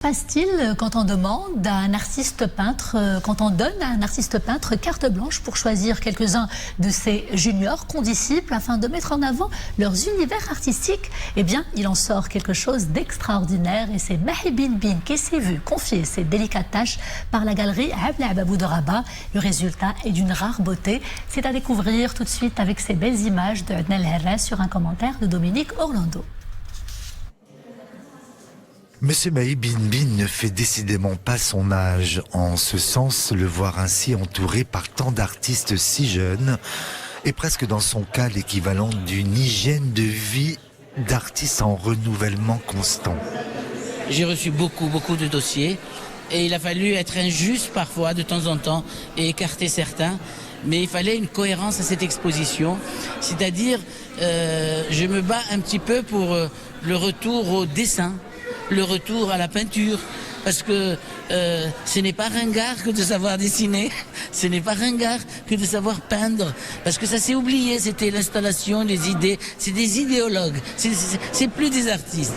Passe-t-il quand on demande à un artiste peintre, quand on donne à un artiste peintre carte blanche pour choisir quelques-uns de ses juniors, condisciples, afin de mettre en avant leurs univers artistiques? Eh bien, il en sort quelque chose d'extraordinaire et c'est Mahi Bin Bin qui s'est vu confier ces délicates tâches par la galerie Abla Ababou de Rabat. Le résultat est d'une rare beauté. C'est à découvrir tout de suite avec ces belles images de Adnel Herré sur un commentaire de Dominique Orlando. Monsieur Mahi Bin Bin ne fait décidément pas son âge. En ce sens, le voir ainsi entouré par tant d'artistes si jeunes est presque dans son cas l'équivalent d'une hygiène de vie d'artiste en renouvellement constant. J'ai reçu beaucoup de dossiers et il a fallu être injuste parfois de temps en temps et écarter certains. Mais il fallait une cohérence à cette exposition, c'est-à-dire je me bats un petit peu pour le retour au dessin, le retour à la peinture, parce que ce n'est pas ringard que de savoir dessiner, ce n'est pas ringard que de savoir peindre, parce que ça s'est oublié, c'était l'installation, les idées, c'est des idéologues, c'est plus des artistes.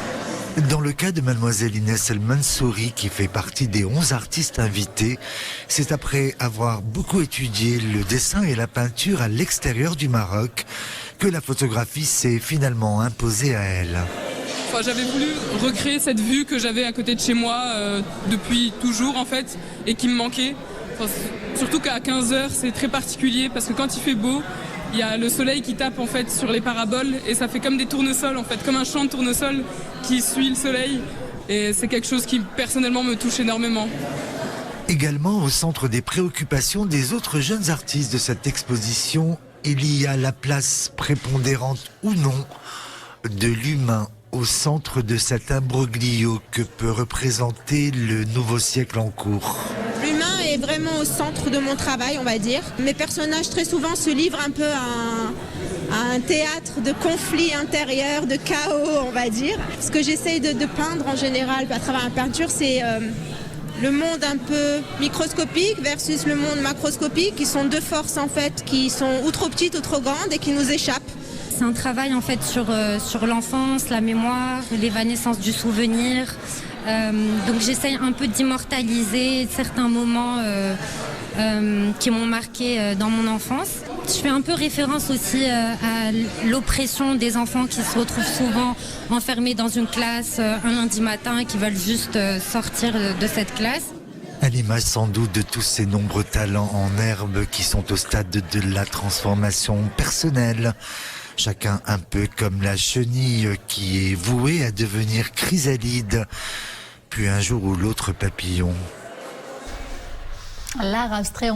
Dans le cas de mademoiselle Inès El Mansouri, qui fait partie des 11 artistes invités, c'est après avoir beaucoup étudié le dessin et la peinture à l'extérieur du Maroc que la photographie s'est finalement imposée à elle. Enfin, j'avais voulu recréer cette vue que j'avais à côté de chez moi depuis toujours en fait et qui me manquait. Enfin, surtout qu'à 15h c'est très particulier parce que quand il fait beau, il y a le soleil qui tape en fait sur les paraboles et ça fait comme des tournesols en fait, comme un champ de tournesols qui suit le soleil et c'est quelque chose qui personnellement me touche énormément. Également au centre des préoccupations des autres jeunes artistes de cette exposition, il y a la place prépondérante ou non de l'humain au centre de cet imbroglio que peut représenter le nouveau siècle en cours. L'humain est vraiment au centre de mon travail, on va dire. Mes personnages très souvent se livrent un peu à un théâtre de conflits intérieurs, de chaos, on va dire. Ce que j'essaye de peindre en général à travers la peinture, c'est le monde un peu microscopique versus le monde macroscopique, qui sont deux forces en fait, qui sont ou trop petites ou trop grandes et qui nous échappent. C'est un travail en fait sur l'enfance, la mémoire, l'évanescence du souvenir. Donc j'essaye un peu d'immortaliser certains moments qui m'ont marqué dans mon enfance. Je fais un peu référence aussi à l'oppression des enfants qui se retrouvent souvent enfermés dans une classe un lundi matin et qui veulent juste sortir de cette classe. À l'image sans doute de tous ces nombreux talents en herbe qui sont au stade de la transformation personnelle. Chacun un peu comme la chenille qui est vouée à devenir chrysalide, puis un jour ou l'autre papillon. L'art abstrait